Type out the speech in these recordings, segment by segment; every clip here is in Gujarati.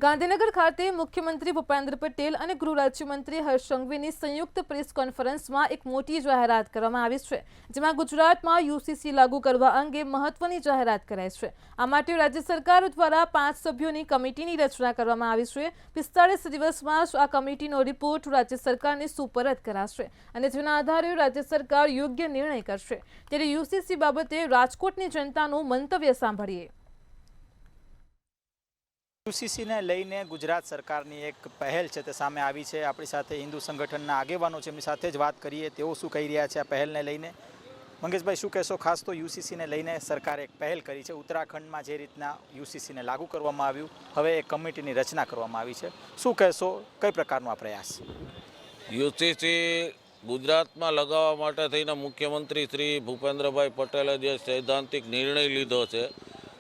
ગાંધીનગર ખાતે મુખ્યમંત્રી ભૂપેન્દ્ર પટેલ અને ગૃહ રાજ્યમંત્રી હર્ષ સંઘવીની સંયુક્ત પ્રેસ કોન્ફરન્સમાં એક મોટી જાહેરાત કરવામાં આવી છે, જેમાં ગુજરાતમાં યુસીસી લાગુ કરવા અંગે મહત્વની જાહેરાત કરાઈ છે। આ માટે રાજ્ય સરકાર દ્વારા 5 સભ્યોની કમિટીની રચના કરવામાં આવી છે। 45 દિવસમાં જ આ કમિટીનો રિપોર્ટ રાજ્ય સરકારને સુપરત કરાશે અને જેના આધારે રાજ્ય સરકાર યોગ્ય નિર્ણય કરશે। ત્યારે યુસીસી બાબતે રાજકોટની જનતાનું મંતવ્ય સાંભળીએ। યુસીસી ને લઈને ગુજરાત સરકારની એક પહેલ છે તે સામે આવી છે। આપણી સાથે હિન્દુ સંગઠનના આગેવાનો છે, એમની સાથે જ વાત કરીએ તેઓ શું કહી રહ્યા છે આ પહેલને લઈને। મંગેશભાઈ, શું કહેશો? ખાસ તો યુસીસીને લઈને સરકારે એક પહેલ કરી છે। ઉત્તરાખંડમાં જે રીતના યુસીસીને લાગુ કરવામાં આવ્યું, હવે એક કમિટીની રચના કરવામાં આવી છે, શું કહેશો? કઈ પ્રકારનો આ પ્રયાસ? યુસીસી ગુજરાતમાં લગાવવા માટે થઈને મુખ્યમંત્રી શ્રી ભૂપેન્દ્રભાઈ પટેલે જે સૈદ્ધાંતિક નિર્ણય લીધો છે,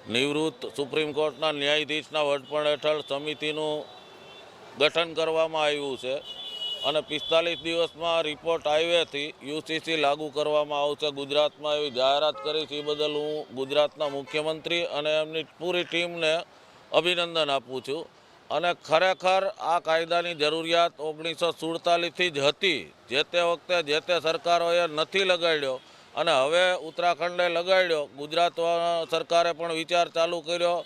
નિવૃત્ત સુપ્રીમ કોર્ટના ન્યાયાધીશના વડપણ હેઠળ સમિતિનું ગઠન કરવામાં આવ્યું છે અને 45 દિવસમાં રિપોર્ટ આવ્યાથી યુસીસી લાગુ કરવામાં આવશે ગુજરાતમાં, એવી જાહેરાત કરી છે। એ બદલ હું ગુજરાતના મુખ્યમંત્રી અને એમની પૂરી ટીમને અભિનંદન આપું છું। અને ખરેખર આ કાયદાની જરૂરિયાત 1947થી જ હતી। જે તે વખતે જે તે સરકારોએ નથી લગાડ્યો અને હવે ઉત્તરાખંડે લગાડ્યો। ગુજરાત સરકારે પણ વિચાર ચાલુ કર્યો,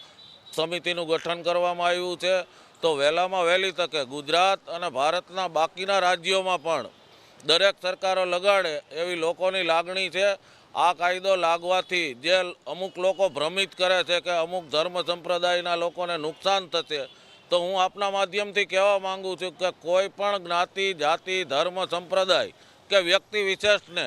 સમિતિનું ગઠન કરવામાં આવ્યું છે। તો વહેલામાં વહેલી તકે ગુજરાત અને ભારતના બાકીના રાજ્યોમાં પણ દરેક સરકારો લગાડે એવી લોકોની લાગણી છે। આ કાયદો લાગવાથી જે અમુક લોકો ભ્રમિત કરે છે કે અમુક ધર્મ સંપ્રદાયના લોકોને નુકસાન થશે, તો હું આપના માધ્યમથી કહેવા માંગુ છું કે કોઈ પણ જ્ઞાતિ, જાતિ, ધર્મ, સંપ્રદાય કે વ્યક્તિ વિશેષને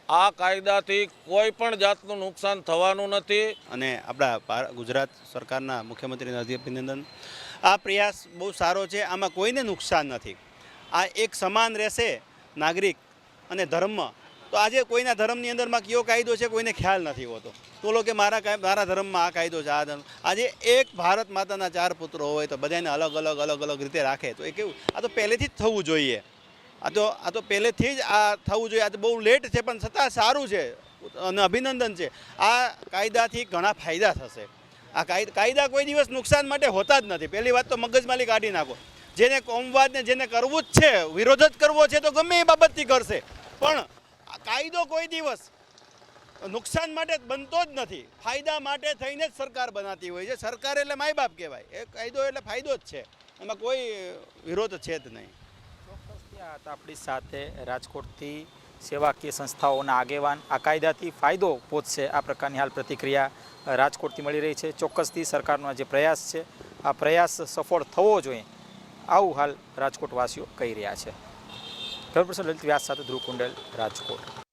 આ કાયદાથી કોઈ પણ જાતનું નુકસાન થવાનું નથી। અને આપણા ગુજરાત સરકારના મુખ્યમંત્રીને અભિનંદન। આ પ્રયાસ બહુ સારો છે, આમાં કોઈને નુકસાન નથી। આ એક સમાન રહેશે નાગરિક અને ધર્મ। તો આજે કોઈના ધર્મની અંદરમાં કયો કાયદો છે કોઈને ખ્યાલ નથી હોતો, તો કે મારા ધર્મમાં આ કાયદો છે, આ ધર્મ। આજે એક ભારત માતાના 4 પુત્રો હોય તો બધાને અલગ અલગ રીતે રાખે, તો એ કેવું? આ તો પહેલેથી જ થવું જોઈએ। આ તો પહેલેથી જ આ થવું જોઈએ। આ તો બહુ લેટ છે પણ છતાં સારું છે અને અભિનંદન છે। આ કાયદાથી ઘણા ફાયદા થશે। આ કાયદા કોઈ દિવસ નુકસાન માટે હોતા જ નથી। પહેલી વાત તો મગજમારી કાઢી નાખો। જેને કોમવાદને જેને કરવું જ છે, વિરોધ જ કરવો છે, તો ગમે એ બાબતથી કરશે, પણ કાયદો કોઈ દિવસ નુકસાન માટે બનતો જ નથી, ફાયદા માટે થઈને જ સરકાર બનાવતી હોય છે। સરકાર એટલે માય બાપ કહેવાય, એ કાયદો એટલે ફાયદો જ છે, એમાં કોઈ વિરોધ છે જ નહીં। આપણી સાથે રાજકોટથી સેવાકીય સંસ્થાઓના આગેવાન, આ કાયદાથી ફાયદો પહોંચશે આ પ્રકારની હાલ પ્રતિક્રિયા રાજકોટથી મળી રહી છે। ચોક્કસથી સરકારનો જે પ્રયાસ છે, આ પ્રયાસ સફળ થવો જોઈએ, આવું હાલ રાજકોટવાસીઓ કહી રહ્યા છે। કેમેરા પર્સન લલિત વ્યાસ સાથે ધ્રુવ કુંડલ, રાજકોટ।